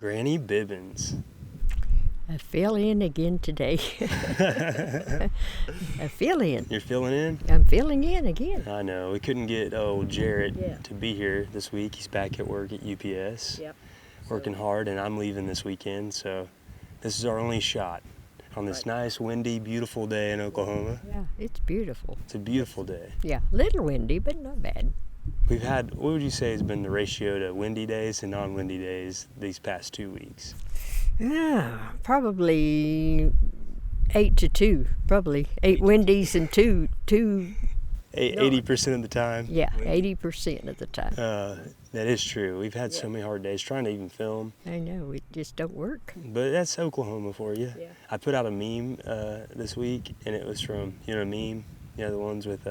Granny Bibbins. I fell in again today. I fell in. You're filling in? I'm filling in again. I know. We couldn't get old Jarrett Yeah. to be here this week. He's back at work at UPS. Yep. Working hard, and I'm leaving this weekend, so this is our only shot on this nice, windy, beautiful day in Oklahoma. Yeah, it's beautiful. It's a beautiful day. Yeah, little windy, but not bad. We've had, what would you say has been the ratio to windy days and non-windy days these past 2 weeks? Yeah, probably 8 to 2. Probably 8 windies and two. 80% of the time? Yeah, 80% of the time. That is true. We've had so many hard days trying to even film. I know, it just don't work. But that's Oklahoma for you. Yeah. I put out a meme this week, and it was from, you know, a meme? You know, the ones with,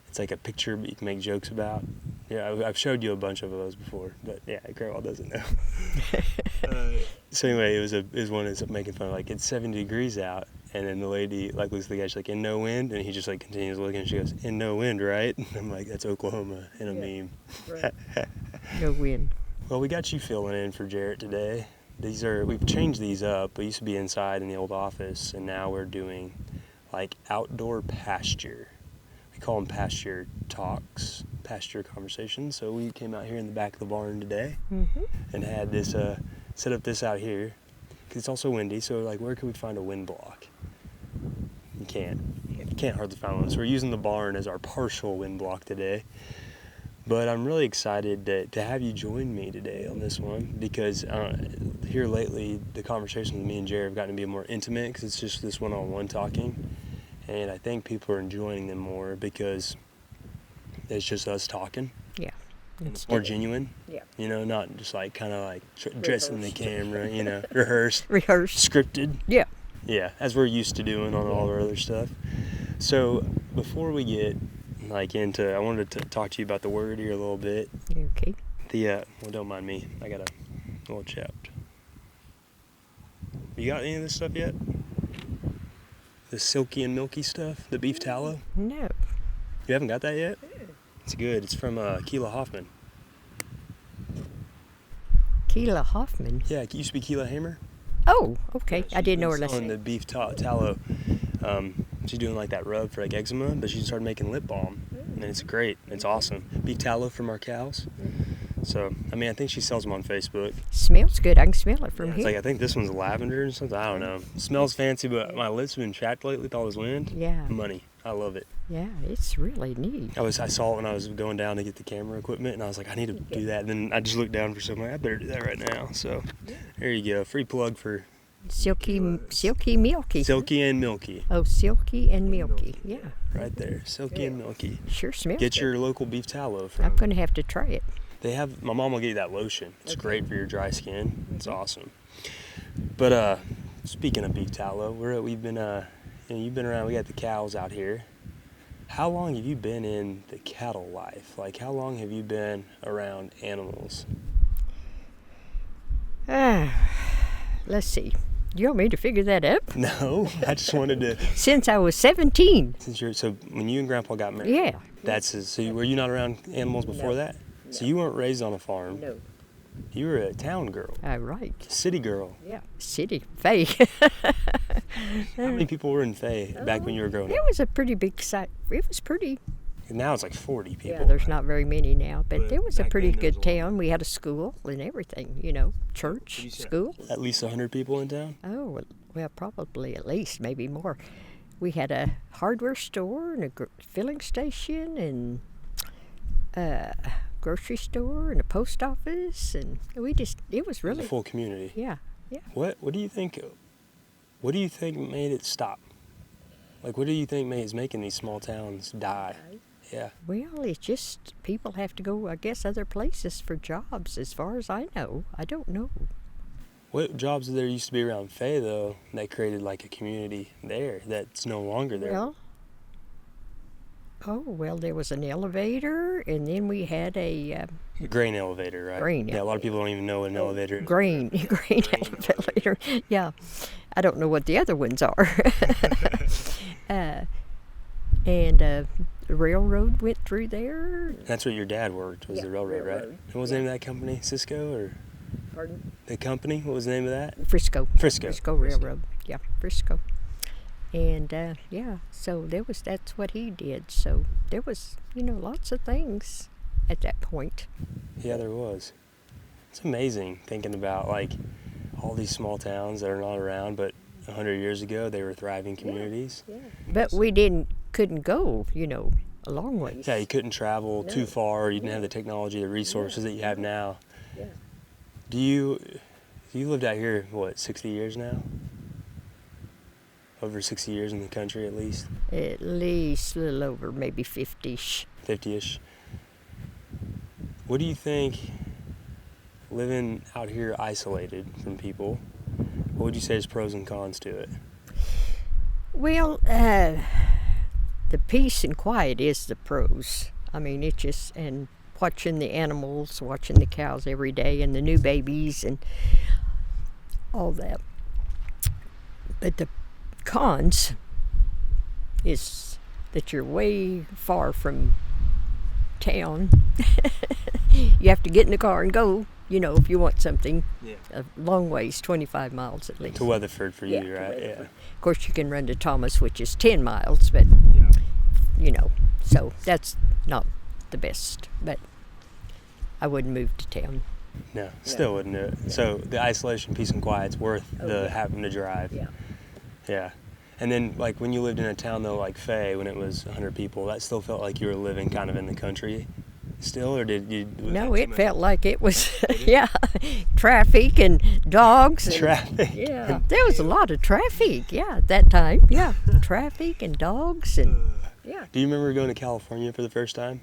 it's like a picture but you can make jokes about. Yeah, I've showed you a bunch of those before, but yeah, Grandma doesn't know. So anyway, it was one that's making fun of, like, it's 70 degrees out, and then the lady, like, looks at the guy, she's like, in no wind, and he just, like, continues looking, and she goes, in no wind, right? And I'm like, that's Oklahoma in a meme. Right. No wind. Well, we got you filling in for Jarrett today. We've changed these up. We used to be inside in the old office, and now we're doing, like, outdoor pasture. We call them pasture talks, pasture conversations. So we came out here in the back of the barn today and had this, set up this out here, because it's also windy. So, like, where can we find a wind block? You can't hardly find one. So we're using the barn as our partial wind block today. But I'm really excited to have you join me today on this one, because here lately the conversations with me and Jerry have gotten to be more intimate, because it's just this one-on-one talking. And I think people are enjoying them more because it's just us talking. Yeah. It's more genuine. Yeah. You know, not just like kind of like dressing the camera, you know, rehearsed. Scripted. Yeah. Yeah, as we're used to doing on all our other stuff. So before we get like into, I wanted to talk to you about the word here a little bit. Okay. Well, don't mind me. I got a little chapped. You got any of this stuff yet? The silky and milky stuff, the beef tallow? No. You haven't got that yet? It's good. It's from Keela Hoffman. Keela Hoffman. Yeah, it used to be Keela Hammer. Oh, okay. Yeah, I didn't know her selling last name. the beef tallow. She's doing like that rub for like eczema, but she started making lip balm, and it's great. It's awesome. Beef tallow from our cows. So, I mean, I think she sells them on Facebook. Smells good. I can smell it from Yeah, here. it's like, I think this one's lavender or something. I don't know. It smells fancy, but my lips have been chapped lately. Thought it was wind. Yeah. Money. I love it. Yeah, it's really neat. I saw it when I was going down to get the camera equipment, and I was like, I need to do that. And then I just looked down for something. I better do that right now. So there you go. Free plug for Silky milky. Silky and Milky. Oh, silky and milky. Yeah. Right there. Silky and Milky. Sure smells Get good. your local beef tallow from. I'm going to have to try it. They have, my mom will get you that lotion. It's great for your dry skin. It's awesome. But speaking of beef tallow, you've been around. We got the cows out here. How long have you been in the cattle life? Like, how long have you been around animals? Let's see. You want me to figure that up? No, I just wanted to. Since I was 17. So when you and Grandpa got married. Yeah. Were you not around animals before that? No. So you weren't raised on a farm. No. You were a town girl. Right. City girl. Yeah. City. Faye. How many people were in Faye back when you were growing up? It was a pretty big site. It was pretty. Now it's like 40 people. Yeah, there's not very many now, but it was a back pretty then there was good a lot. town. We had a school and everything, you know, church, school. At least 100 people in town? Oh, well, probably at least, maybe more. We had a hardware store and a filling station and a grocery store and a post office, and it was really A full community. Yeah. What do you think made it stop? Like, what do you think is making these small towns die? Yeah. Well, it's just people have to go, I guess, other places for jobs, as far as I know. I don't know. What jobs did there used to be around Faye, though, that created like a community there that's no longer there? Well, there was an elevator, and then we had a Grain elevator, right? Grain Yeah, a lot of people don't even know what an elevator is. grain elevator. Yeah, I don't know what the other ones are. And the railroad went through there. That's where your dad worked, was the railroad, right? railroad. And what was the name of that company? Cisco or? Pardon? The company, what was the name of that? Frisco. Frisco. Frisco Railroad. Yeah, Frisco. And so that's what he did. So there was, lots of things at that point. Yeah, there was. It's amazing thinking about like all these small towns that are not around, but 100 years ago they were thriving communities. Yeah. But we couldn't go, a long ways. Yeah, you couldn't travel too far, or you didn't have the technology, the resources that you have now. Yeah. You lived out here, 60 years now? Over 60 years in the country at least? At least a little over, maybe 50-ish. 50-ish. What do you think, living out here isolated from people, what would you say is pros and cons to it? Well, the peace and quiet is the pros. I mean, and watching the animals, watching the cows every day and the new babies and all that. But the cons is that you're way far from town. You have to get in the car and go, if you want something. Yeah. A long ways, 25 miles at least. To Weatherford for you, Yeah, right? Weatherford. Yeah. Of course, you can run to Thomas, which is 10 miles, but, so that's not the best. But I wouldn't move to town. No, still wouldn't do it. Yeah. So the isolation, peace and quiet's worth having to drive. Yeah. Yeah. And then, like, when you lived in a town, though, like Fay, when it was 100 people, that still felt like you were living kind of in the country still, or did you? No, it felt like it was, traffic and dogs. And, traffic. Yeah, there was a lot of traffic, at that time. Yeah, traffic and dogs and, yeah. Do you remember going to California for the first time?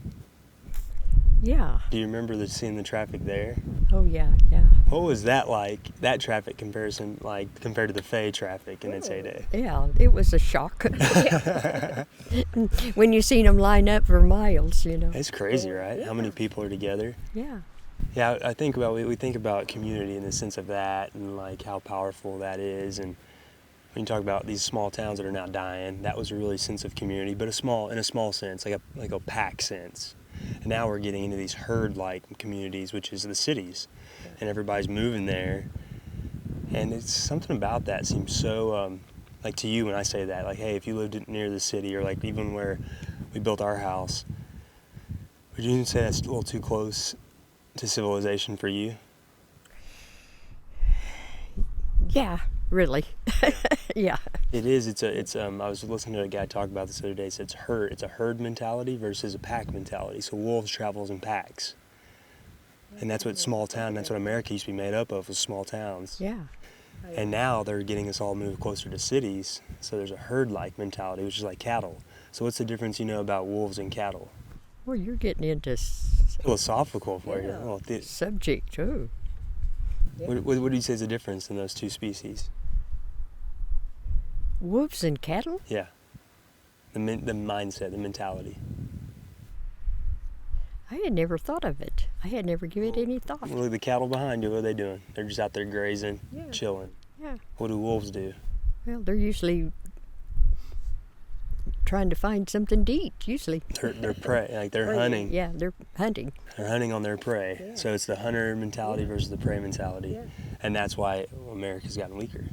Yeah. Do you remember seeing the traffic there? Oh, yeah. What was that like, that traffic comparison, like, compared to the Fay traffic in its heyday? Yeah, it was a shock. When you seen them line up for miles, It's crazy, right? Yeah. How many people are together? Yeah. Yeah, we think about community in the sense of that, and like how powerful that is. And when you talk about these small towns that are now dying, that was a really sense of community, but in a small sense, like a pack sense. And now we're getting into these herd-like communities, which is the cities, and everybody's moving there. And it's something about that seems so, like to you when I say that, like, hey, if you lived near the city, or like even where we built our house, would you even say that's a little too close to civilization for you? Yeah, really. Yeah. It is. I was listening to a guy talk about this the other day. It's a herd mentality versus a pack mentality. So wolves travels in packs, and that's what that's what America used to be made up of, was small towns. Yeah. And now they're getting us all moved closer to cities. So there's a herd-like mentality, which is like cattle. So what's the difference, about wolves and cattle? Well, you're getting into Philosophical for you. Well, subject too. what do you say is the difference in those two species? Wolves and cattle? Yeah. The mindset, the mentality. I had never thought of it. I had never given it any thought. Look at the cattle behind you. What are they doing? They're just out there grazing, chilling. Yeah. What do wolves do? Well, they're usually trying to find something to eat, usually. They're prey, like they're hunting. Yeah, they're hunting. They're hunting on their prey. Yeah. So it's the hunter mentality versus the prey mentality. Yeah. And that's why America's gotten weaker.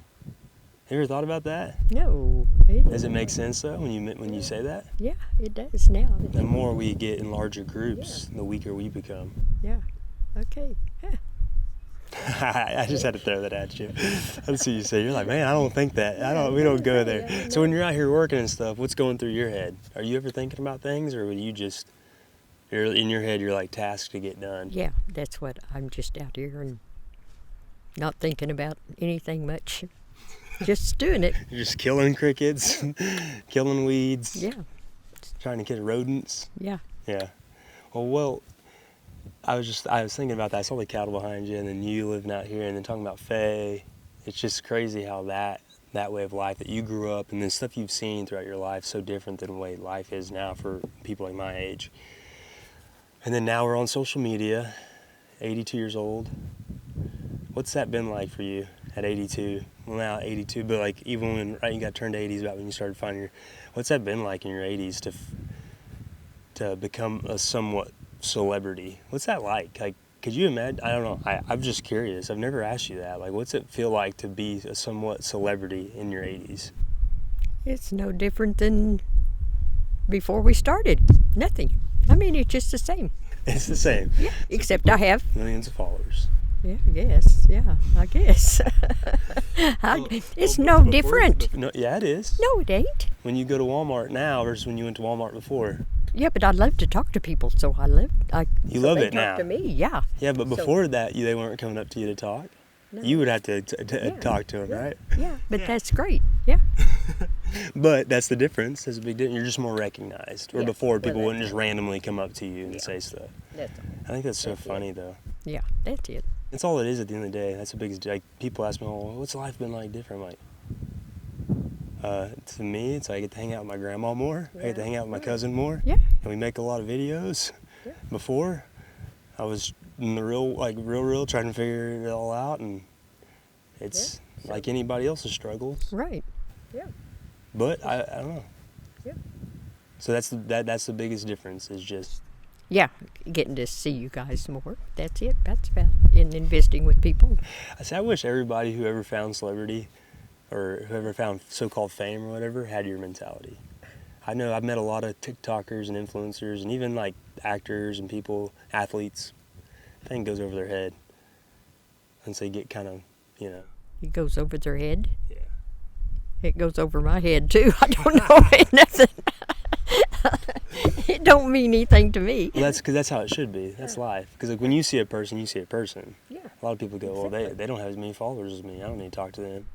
Have you ever thought about that? No. Does it make sense though when you say that? Yeah, it does now. The more we get in larger groups, the weaker we become. Yeah. Okay. I just had to throw that at you. I see you say, you're like, man, I don't think that. We don't go there. Yeah, So when you're out here working and stuff, what's going through your head? Are you ever thinking about things, or you're in your head, you're like tasks to get done? Yeah, that's what I'm just out here and not thinking about anything much. Just doing it. You're just killing crickets, killing weeds. Yeah. Trying to get rodents. Yeah. Yeah. Well, I was thinking about that. I saw the cattle behind you, and then you living out here, and then talking about Faye. It's just crazy how that way of life that you grew up, and the stuff you've seen throughout your life, so different than the way life is now for people like my age. And then now we're on social media, 82 years old. What's that been like for you at 82? Well, now 82, but like even when you got turned 80s, about when you started finding what's that been like in your 80s to become a somewhat celebrity? What's that like? Like could you imagine? I don't know. I'm just curious. I've never asked you that. Like, what's it feel like to be a somewhat celebrity in your 80s? It's no different than before we started. Nothing. I mean, it's just the same. It's the same. Yeah, except I have. Millions of followers. Yeah, I guess. Yeah, I guess. It's no different. No, yeah, it is. No, it ain't. When you go to Walmart now versus when you went to Walmart before. Yeah, but I love to talk to people, so You so love they it talk now. to me, yeah. Yeah, but before that, they weren't coming up to you to talk. No. You would have to Yeah. talk to them, right? Yeah, but that's great. Yeah. But that's the difference. There's a big difference. You're just more recognized. Where Yeah. before, Well, people that's wouldn't just randomly come up to you and Yeah. say stuff. That's all. I think that's so That's it. funny, though. Yeah, that's it. That's all it is at the end of the day. That's the biggest. Like, people ask me, "Oh, what's life been like different?" I'm like, to me, it's like I get to hang out with my grandma more. I get to Yeah. hang out with my cousin more. Yeah. And we make a lot of videos. Yeah. Before, I was in the real trying to figure it all out, and it's Yeah. like anybody else's struggles. Right. Yeah. But I don't know. Yeah. So that's the biggest difference is just Yeah, getting to see you guys more. That's it. That's about in investing with people. I wish everybody who ever found celebrity or whoever found so-called fame or whatever had your mentality. I know I've met a lot of TikTokers and influencers and even like actors and people, athletes. I think it goes over their head once they get kind of, It goes over their head. Yeah. It goes over my head too. I don't know. Ain't nothing. It don't mean anything to me. Well, that's how it should be. That's life. Because like when you see a person, you see a person. Yeah. A lot of people go, well, Exactly. they don't have as many followers as me. I don't need to talk to them.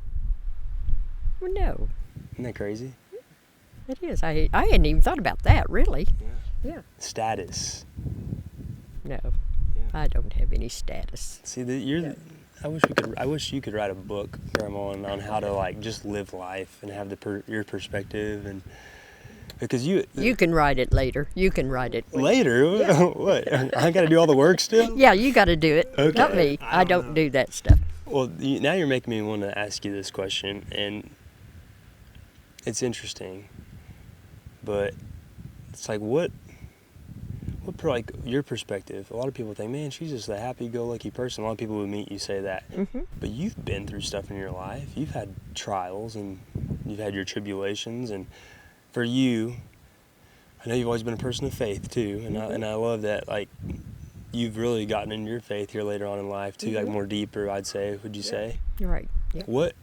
Well, no, Isn't that crazy? it is. I hadn't even thought about that, really. Yeah. Status. No, Yeah. I don't have any status. See, I wish you could write a book, Grandma, on how to like just live life and have your perspective and because You can write it later. You can write it. later. Yeah. What? I got to do all the work still. Yeah, you got to do it. Okay. Not me. I don't do that stuff. Well, now you're making me want to ask you this question, and it's interesting, but it's like like your perspective. A lot of people think, man, she's just a happy-go-lucky person. A lot of people who meet you say that, but you've been through stuff in your life. You've had trials and you've had your tribulations, and for you, I know you've always been a person of faith too, and I love that. Like, you've really gotten into your faith here later on in life too, like more deeper, I'd say. Would you say? You're right. Yeah. What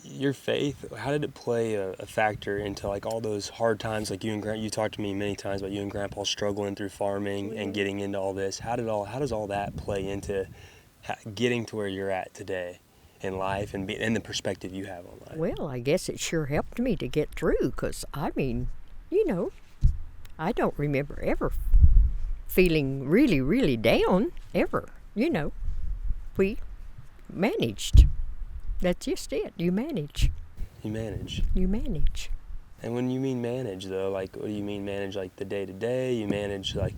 your faith? How did it play a factor into like all those hard times? Like you talked to me many times about you and Grandpa struggling through farming and getting into all this. How does all that play into getting to where you're at today in life and the perspective you have on life? Well, I guess it sure helped me to get through because, I mean, I don't remember ever feeling really, really down, ever. We managed. That's just it. You manage. You manage. You manage. And when you mean manage, though, like, what do you mean manage? Like the day-to-day? You manage, like,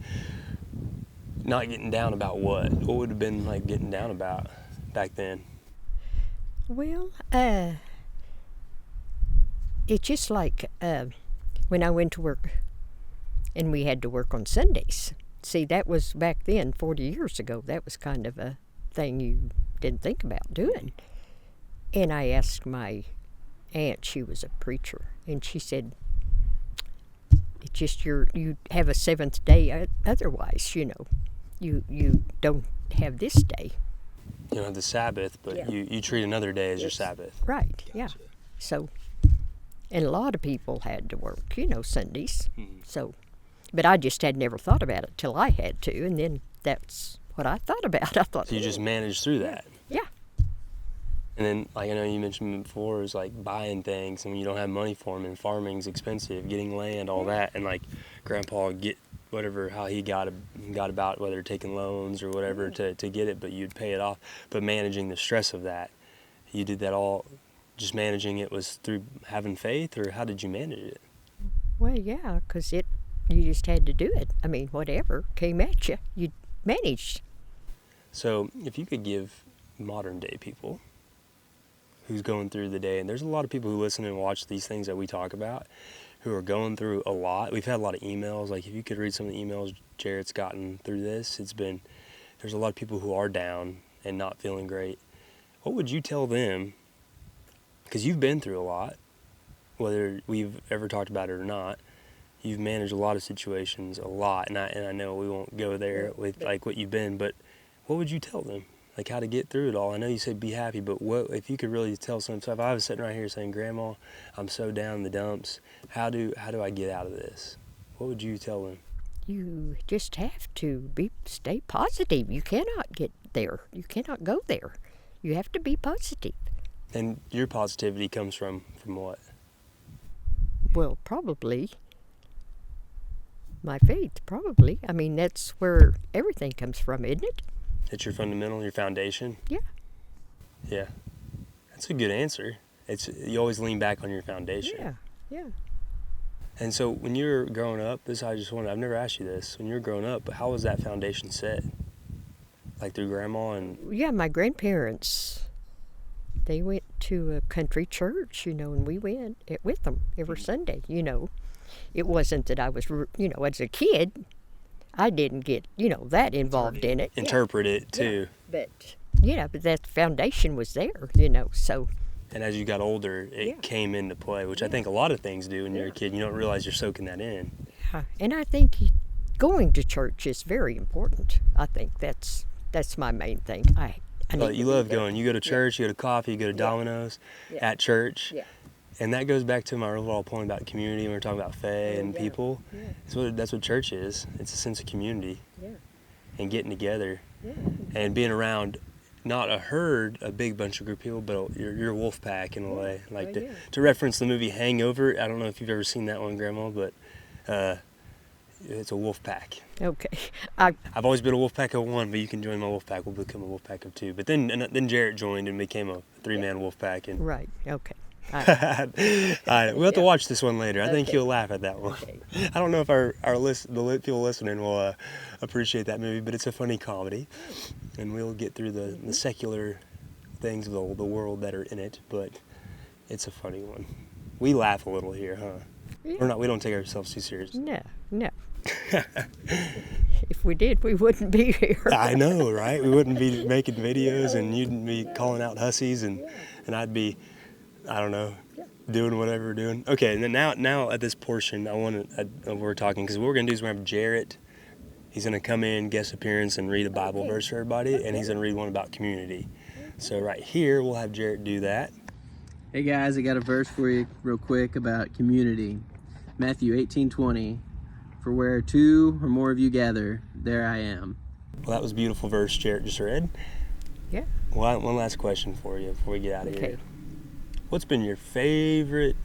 not getting down about what? What would have been, like, getting down about back then? Well, it's just like when I went to work and we had to work on Sundays. See, that was back then, 40 years ago. That was kind of a thing you didn't think about doing. And I asked my aunt, she was a preacher, and she said, it's just you have a seventh day otherwise, You don't have this day. You don't have the Sabbath, but Yeah. you treat another day as your Yes. Sabbath. Right, yeah. So, and a lot of people had to work, Sundays. So, but I just had never thought about it till I had to, and then that's what I thought about. I thought, So you just managed through that. yeah, And then, like I know you mentioned before, it was like buying things, and when you don't have money for them, and farming's expensive, getting land, all that, and like Grandpa get whatever how he got about whether taking loans or whatever to get it, but you'd pay it off. But managing the stress of that, you did that all. Just managing it was through having faith, or how did you manage it? well, yeah, because you just had to do it. I mean, whatever came at you, you managed. So if you could give modern day people who's going through the day, and there's a lot of people who listen and watch these things that we talk about who are going through a lot. We've had a lot of emails. Like, if you could read some of the emails Jarrett's gotten through this, it's been there's a lot of people who are down and not feeling great. What would you tell them? Because you've been through a lot, whether we've ever talked about it or not. You've managed a lot of situations, a lot, and I know we won't go there with like what you've been, but what would you tell them? Like how to get through it all? I know you said be happy, but what if you could really tell someone? So if I was sitting right here saying, Grandma, I'm so down in the dumps, how do I get out of this? What would you tell them? You just have to stay positive. You cannot get there. You cannot go there. You have to be positive. And your positivity comes from what? Well, probably my faith, probably. I mean, that's where everything comes from, isn't it? It's your fundamental, your foundation? Yeah. Yeah. That's a good answer. You always lean back on your foundation. Yeah. And so when you were growing up, I've never asked you this. When you were growing up, but how was that foundation set? Like through Grandma and... Yeah, my grandparents, they went to a country church, and we went with them every Sunday, It wasn't that I was, as a kid, I didn't get, that involved in it. Interpret it, too. Yeah, but that foundation was there, so... And as you got older, it came into play, which I think a lot of things do when you're a kid. You don't realize you're soaking that in. Yeah, and I think going to church is very important. I think that's my main thing. You love going. You go to church, you go to coffee, you go to Domino's at church. Yeah. And that goes back to my overall point about community when we're talking about faith and people. Yeah. That's what church is. It's a sense of community and getting together and being around not a herd, a big bunch of group of people, but you're a wolf pack in a way. Like to reference the movie Hangover, I don't know if you've ever seen that one, Grandma, but it's a wolf pack. Okay. I've always been a wolf pack of one, but you can join my wolf pack. We'll become a wolf pack of two. But then Jarrett joined and became a 3-man wolf pack. And right. Okay. All right. We'll have to watch this one later. I think you'll laugh at that one. Okay. I don't know if the people listening will appreciate that movie, but it's a funny comedy, and we'll get through the secular things of the world that are in it. But it's a funny one. We laugh a little here, huh? Yeah. We don't take ourselves too seriously. No. If we did, we wouldn't be here. I know, right? We wouldn't be making videos, and you'd be calling out hussies, and I'd be, I don't know, doing whatever we're doing. Okay, and then now at this portion, we're talking, because what we're going to do is we're going to have Jarrett. He's going to come in, guest appearance, and read a Bible verse for everybody, and he's going to read one about community. So right here, we'll have Jarrett do that. Hey guys, I got a verse for you real quick about community. Matthew 18:20. For where 2 or more of you gather, there I am. Well, that was a beautiful verse Jarrett just read. Yeah. Well, one last question for you before we get out of here. What's been your favorite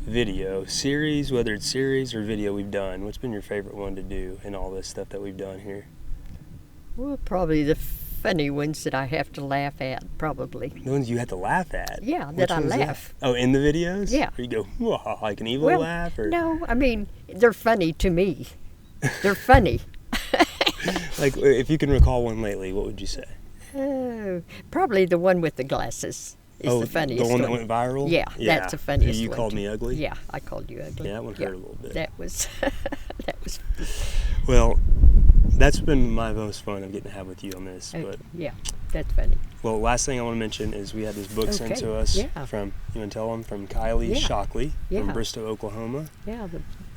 video, series, whether it's series or video we've done? What's been your favorite one to do in all this stuff that we've done here? Well, probably the funny ones that I have to laugh at, probably. The ones you have to laugh at? Yeah, that I laugh. Oh, in the videos? Yeah. Or you go, whoa, like an evil laugh? Or? No, I mean, they're funny to me. They're funny. Like, if you can recall one lately, what would you say? Probably the one with the glasses is the funniest the one that went viral? Yeah, that's the funniest one. You called me ugly? Yeah, I called you ugly. Yeah, that one hurt a little bit. That was... Well, that's been my most fun of getting to have with you on this. But yeah, that's funny. Well, last thing I want to mention is we had this book sent to us from, you want to tell them, from Kylie Shockley from Bristow, Oklahoma. Yeah.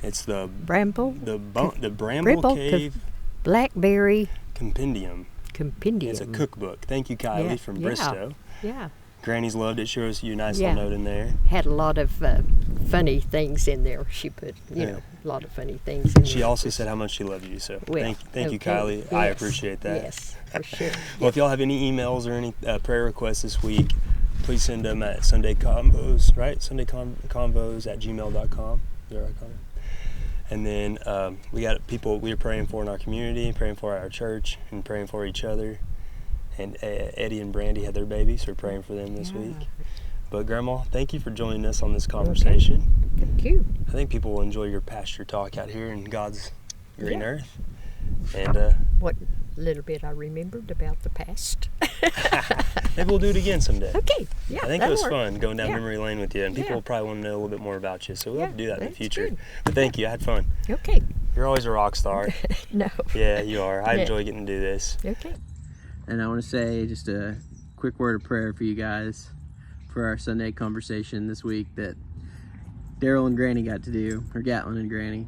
It's the Bramble. The Bramble Cave Blackberry Compendium. It's a cookbook. Thank you, Kylie, from Bristow. Yeah. Granny's loved it. Shows you a nice little note in there. Had a lot of funny things in there. She put, a lot of funny things in there. She also said how much she loved you. So thank you, Kylie. Yes. I appreciate that. Yes, for sure. Well, if y'all have any emails or any prayer requests this week, please send them at Sunday Convos, right? SundayConvos@gmail.com. Is that right, Connor? And then we got people we are praying for in our community, praying for our church, and praying for each other. And Eddie and Brandy had their baby, so we're praying for them this week. But Grandma, thank you for joining us on this conversation. Okay. Thank you. I think people will enjoy your pasture talk out here in God's green earth. And what little bit I remembered about the past. Maybe we'll do it again someday. Okay. Yeah. I think it was fun going down memory lane with you, and people will probably want to know a little bit more about you. So we'll have to do that in the future. Good. But thank you. I had fun. Okay. You're always a rock star. No. Yeah, you are. I Yeah. enjoy getting to do this. Okay. And I want to say just a quick word of prayer for you guys for our Sunday conversation this week that Daryl and Granny got to do, or Gatlin and Granny.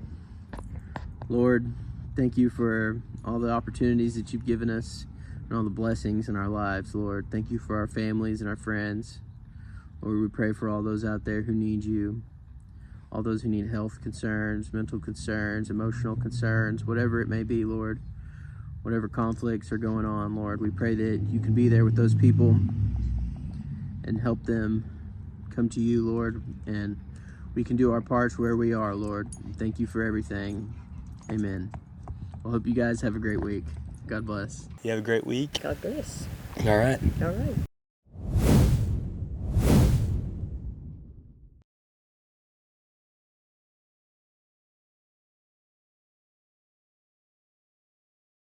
Lord, thank you for all the opportunities that you've given us and all the blessings in our lives, Lord. Thank you for our families and our friends. Lord, we pray for all those out there who need you, all those who need health concerns, mental concerns, emotional concerns, whatever it may be, Lord. Whatever conflicts are going on, Lord, we pray that you can be there with those people and help them come to you, Lord, and we can do our parts where we are, Lord. Thank you for everything. Amen. I hope you guys have a great week. God bless. You have a great week. God bless. All right. All right.